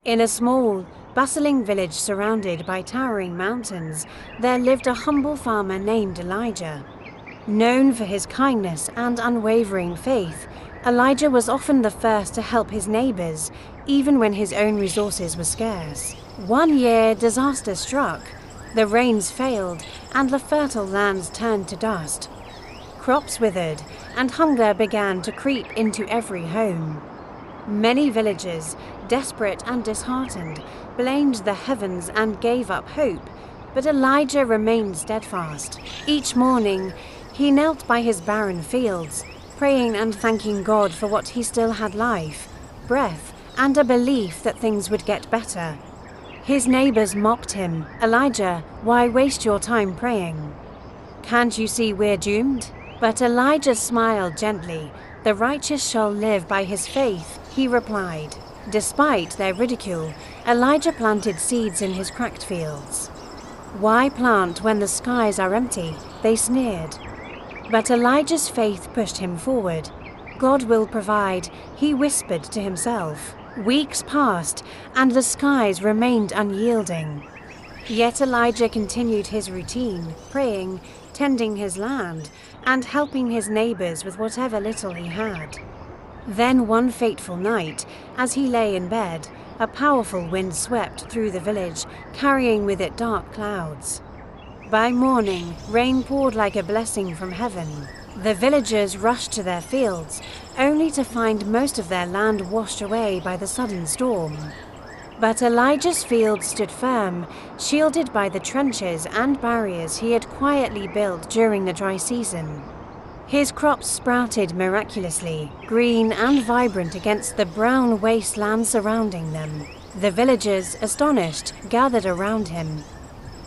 In a small, bustling village surrounded by towering mountains, there lived a humble farmer named Elijah. Known for his kindness and unwavering faith, Elijah was often the first to help his neighbors, even when his own resources were scarce. One year, disaster struck. The rains failed, and the fertile lands turned to dust. Crops withered, and hunger began to creep into every home. Many villagers, desperate and disheartened, blamed the heavens and gave up hope, but Elijah remained steadfast. Each morning, he knelt by his barren fields, praying and thanking God for what he still had: life, breath, and a belief that things would get better. His neighbors mocked him. "Elijah, why waste your time praying? Can't you see we're doomed?" But Elijah smiled gently. "The righteous shall live by his faith," he replied. Despite their ridicule, Elijah planted seeds in his cracked fields. "Why plant when the skies are empty?" they sneered. But Elijah's faith pushed him forward. "God will provide," he whispered to himself. Weeks passed, and the skies remained unyielding. Yet Elijah continued his routine, praying, tending his land, and helping his neighbors with whatever little he had. Then one fateful night, as he lay in bed, a powerful wind swept through the village, carrying with it dark clouds. By morning, rain poured like a blessing from heaven. The villagers rushed to their fields, only to find most of their land washed away by the sudden storm. But Elijah's field stood firm, shielded by the trenches and barriers he had quietly built during the dry season. His crops sprouted miraculously, green and vibrant against the brown wasteland surrounding them. The villagers, astonished, gathered around him.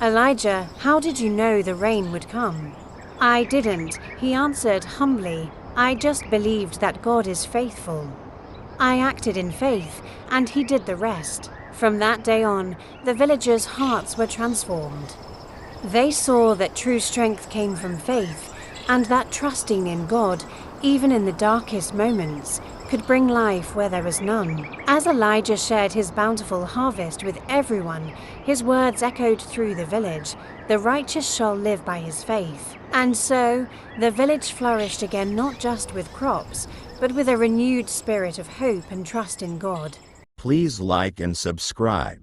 "Elijah, how did you know the rain would come?" "I didn't," he answered humbly. "I just believed that God is faithful. I acted in faith, and he did the rest." From that day on, the villagers' hearts were transformed. They saw that true strength came from faith, and that trusting in God, even in the darkest moments, could bring life where there was none. As Elijah shared his bountiful harvest with everyone, his words echoed through the village: "The righteous shall live by his faith." And so, the village flourished again, not just with crops, but with a renewed spirit of hope and trust in God. Please like and subscribe.